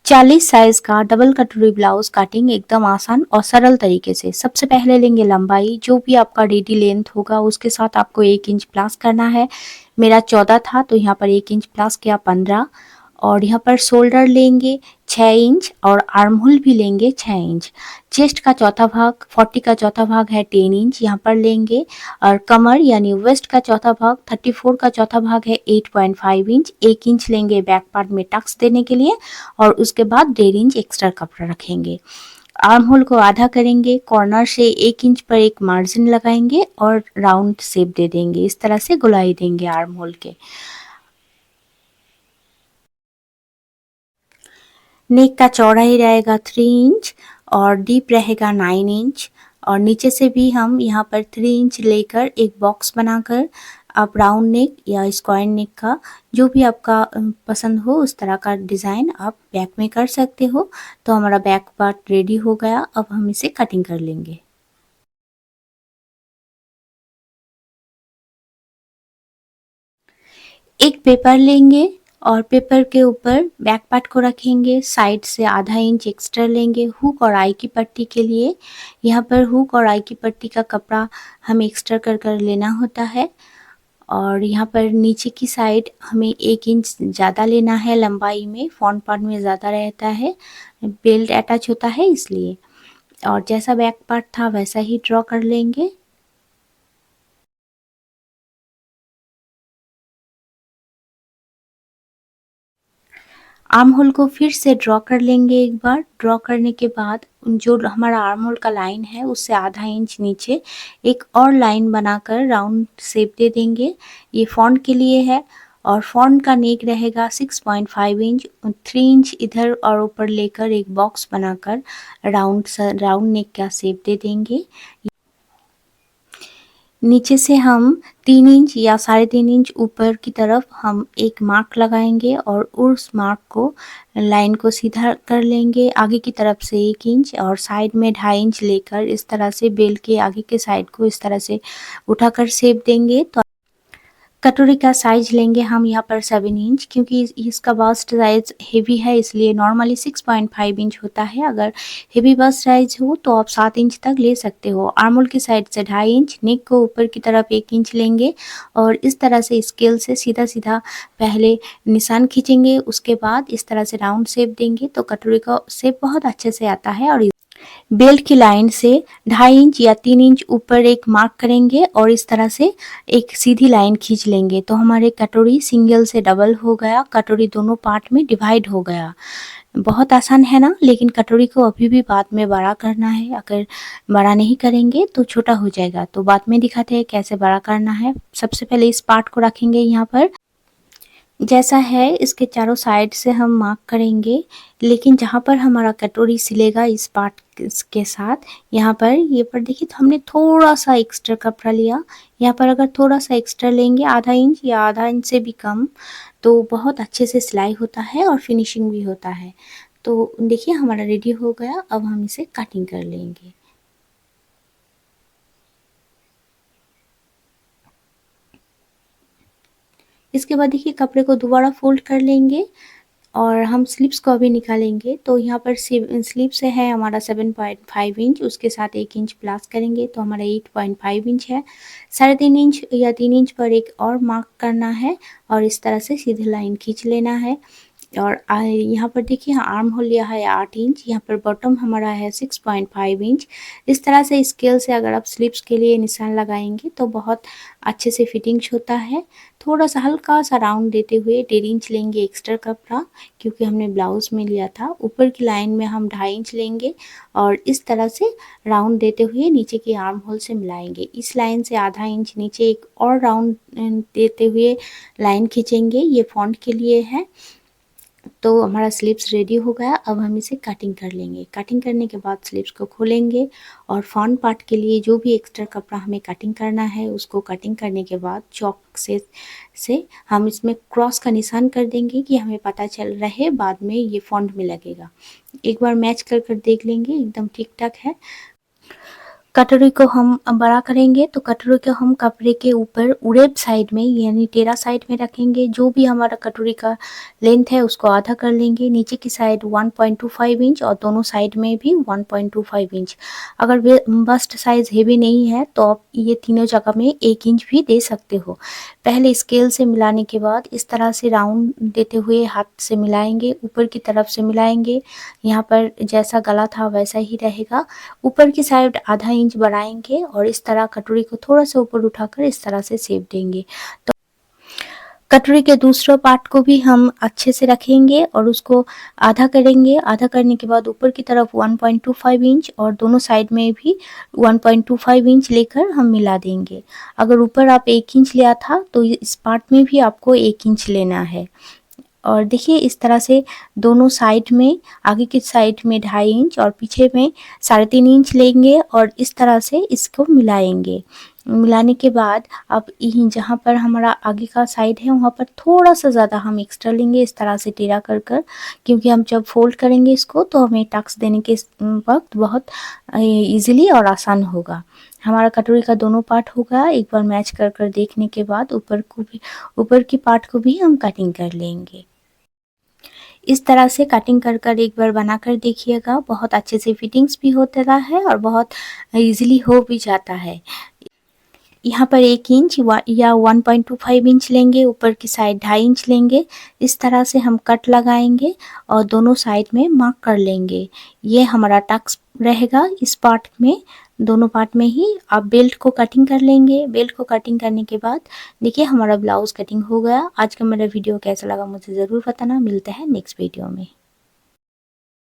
40 size का double कटोरी blouse cutting एकदम आसान और सरल तरीके से। सबसे पहले लेंगे लंबाई, जो भी आपका रेडी लेंथ होगा उसके साथ आपको 1 इंच प्लस करना है। मेरा 14 था तो यहाँ पर 1 इंच प्लस किया 15। और यहाँ पर शोल्डर लेंगे 6 इंच और आर्म होल भी लेंगे 6 इंच। चेस्ट का चौथा भाग 40 का चौथा भाग है 10 इंच यहाँ पर लेंगे। और कमर यानी वेस्ट का चौथा भाग 34 का चौथा भाग है 8.5 इंच। 1 इंच लेंगे बैक पार्ट में टक्स देने के लिए और उसके बाद 1.5 इंच एक्स्ट्रा कपड़ा रखेंगे। आर्म होल को आधा करेंगे, कॉर्नर से 1 इंच पर एक मार्जिन लगाएंगे और राउंड शेप दे देंगे। इस तरह से गोलाई देंगे आर्म होल के। नेक का चौड़ाई रहेगा 3 इंच और डीप रहेगा 9 इंच। और नीचे से भी हम यहाँ पर 3 इंच लेकर एक बॉक्स बनाकर आप राउंड नेक या स्क्वायर नेक का जो भी आपका पसंद हो उस तरह का डिज़ाइन आप बैक में कर सकते हो। तो हमारा बैक पार्ट रेडी हो गया। अब हम इसे कटिंग कर लेंगे। एक पेपर लेंगे और पेपर के ऊपर बैक पार्ट को रखेंगे। साइड से आधा इंच एक्स्ट्रा लेंगे हुक और आई की पट्टी के लिए। यहाँ पर हुक और आई की पट्टी का कपड़ा हमें एक्स्ट्रा कर लेना होता है। और यहाँ पर नीचे की साइड हमें 1 इंच ज़्यादा लेना है लंबाई में, फ्रंट पार्ट में ज़्यादा रहता है, बेल्ट अटैच होता है इसलिए। और जैसा बैक पार्ट था वैसा ही ड्रॉ कर लेंगे। आर्म होल को फिर से ड्रॉ कर लेंगे एक बार। ड्रॉ करने के बाद जो हमारा आर्म होल का लाइन है उससे आधा इंच नीचे एक और लाइन बनाकर राउंड शेप दे देंगे। ये फ्रंट के लिए है। और फ्रंट का नेक रहेगा 6.5 इंच। 3 इंच इधर और ऊपर लेकर एक बॉक्स बनाकर राउंड नेक का शेप दे देंगे। नीचे से हम 3 इंच या 3.5 इंच ऊपर की तरफ हम एक मार्क लगाएंगे और उस मार्क को लाइन को सीधा कर लेंगे आगे की तरफ से 1 इंच और साइड में 2.5 इंच लेकर इस तरह से बेल के आगे के साइड को इस तरह से उठाकर शेप देंगे। तो कटोरी का साइज लेंगे हम यहाँ पर 7 इंच, क्योंकि इसका बस्ट साइज हेवी है इसलिए नॉर्मली 6.5 इंच होता है। अगर हेवी बस्ट साइज हो तो आप 7 इंच तक ले सकते हो। आर्म होल की साइड से 2.5 इंच, नेक को ऊपर की तरफ 1 इंच लेंगे और इस तरह से स्केल से सीधा सीधा पहले निशान खींचेंगे। उसके बाद इस तरह से राउंड शेप देंगे तो कटोरी का शेप बहुत अच्छे से आता है। और बेल्ट की लाइन से 2.5 इंच या 3 इंच ऊपर एक मार्क करेंगे और इस तरह से एक सीधी लाइन खींच लेंगे तो हमारे कटोरी सिंगल से डबल हो गया। कटोरी दोनों पार्ट में डिवाइड हो गया। बहुत आसान है ना। लेकिन कटोरी को अभी भी बाद में बड़ा करना है। अगर बड़ा नहीं करेंगे तो छोटा हो जाएगा। तो बाद में दिखाते हैं कैसे बड़ा करना है। सबसे पहले इस पार्ट को रखेंगे यहाँ पर जैसा है इसके चारों साइड से हम मार्क करेंगे। लेकिन जहाँ पर हमारा कटोरी सिलेगा इस पार्ट के साथ यहाँ पर ये पर देखिए तो हमने थोड़ा सा एक्स्ट्रा कपड़ा लिया। यहाँ पर अगर थोड़ा सा एक्स्ट्रा लेंगे आधा इंच या आधा इंच से भी कम तो बहुत अच्छे से सिलाई होता है और फिनिशिंग भी होता है। तो देखिए हमारा रेडी हो गया। अब हम इसे कटिंग कर लेंगे। इसके बाद देखिए कपड़े को दोबारा फोल्ड कर लेंगे और हम स्लीव्स को अभी निकालेंगे। तो यहाँ पर स्लीव्स है हमारा 7.5 इंच, उसके साथ 1 इंच प्लस करेंगे तो हमारा 8.5 इंच है। 3.5 इंच या 3 इंच पर एक और मार्क करना है और इस तरह से सीधे लाइन खींच लेना है। और यहाँ पर देखिए आर्म होल लिया है 8 इंच, यहाँ पर बॉटम हमारा है 6.5 इंच। इस तरह से स्केल से अगर आप स्लीव्स के लिए निशान लगाएंगे तो बहुत अच्छे से फिटिंग्स होता है। थोड़ा सा हल्का सा राउंड देते हुए 1.5 इंच लेंगे एक्स्ट्रा कपड़ा, क्योंकि हमने ब्लाउज में लिया था। ऊपर की लाइन में हम 2.5 इंच लेंगे और इस तरह से राउंड देते हुए नीचे की आर्म होल से मिलाएंगे। इस लाइन से आधा इंच नीचे एक और राउंड देते हुए लाइन खींचेंगे। ये फ्रंट के लिए है। तो हमारा स्लीव्स रेडी हो गया। अब हम इसे कटिंग कर लेंगे। कटिंग करने के बाद स्लीव्स को खोलेंगे और फ्रंट पार्ट के लिए जो भी एक्स्ट्रा कपड़ा हमें कटिंग करना है उसको कटिंग करने के बाद चॉक से हम इसमें क्रॉस का निशान कर देंगे कि हमें पता चल रहे बाद में ये फ्रंट में लगेगा। एक बार मैच कर देख लेंगे एकदम ठीक ठाक है। कटोरी को हम बड़ा करेंगे तो कटोरी को हम कपड़े के ऊपर उड़ेब साइड में यानी टेढ़ा साइड में रखेंगे। जो भी हमारा कटोरी का लेंथ है उसको आधा कर लेंगे। नीचे की साइड 1.25 इंच और दोनों साइड में भी 1.25 इंच। अगर बस्ट साइज हेवी नहीं है तो आप ये तीनों जगह में 1 इंच भी दे सकते हो। पहले स्केल से मिलाने के बाद इस तरह से राउंड देते हुए हाथ से मिलाएंगे, ऊपर की तरफ से मिलाएंगे। यहाँ पर जैसा गला था वैसा ही रहेगा। ऊपर की साइड आधा इंच बढ़ाएंगे और इस तरह कटोरी को थोड़ा सा ऊपर उठाकर इस तरह से शेप देंगे। तो कटोरी के दूसरा पार्ट को भी हम अच्छे से रखेंगे और उसको आधा करेंगे। आधा करने के बाद ऊपर की तरफ 1.25 इंच और दोनों साइड में भी 1.25 इंच लेकर हम मिला देंगे। अगर ऊपर आप 1 इंच लिया था तो इस पार्ट में भी आपको 1 इंच लेना है। और देखिए इस तरह से दोनों साइड में, आगे की साइड में 2.5 इंच और पीछे में 3.5 इंच लेंगे और इस तरह से इसको मिलाएंगे। मिलाने के बाद अब यहीं जहाँ पर हमारा आगे का साइड है वहाँ पर थोड़ा सा ज़्यादा हम एक्स्ट्रा लेंगे, इस तरह से टेढ़ा कर कर, क्योंकि हम जब फोल्ड करेंगे इसको तो हमें टक्स देने के वक्त बहुत ईजिली और आसान होगा। हमारा कटोरी का दोनों पार्ट होगा। एक बार मैच कर कर देखने के बाद ऊपर की पार्ट को भी हम कटिंग कर लेंगे। इस तरह से कटिंग कर कर एक बार बना कर देखिएगा, बहुत अच्छे से फिटिंग्स भी होता है और बहुत इजीली हो भी जाता है। यहाँ पर 1 इंच या 1.25 इंच लेंगे, ऊपर की साइड 2.5 इंच लेंगे। इस तरह से हम कट लगाएंगे और दोनों साइड में मार्क कर लेंगे। ये हमारा टक्स रहेगा इस पार्ट में। दोनों पार्ट में ही आप बेल्ट को कटिंग कर लेंगे। बेल्ट को कटिंग करने के बाद देखिए हमारा ब्लाउज कटिंग हो गया। आज का मेरा वीडियो कैसा लगा मुझे ज़रूर बताना। मिलते हैं नेक्स्ट वीडियो में।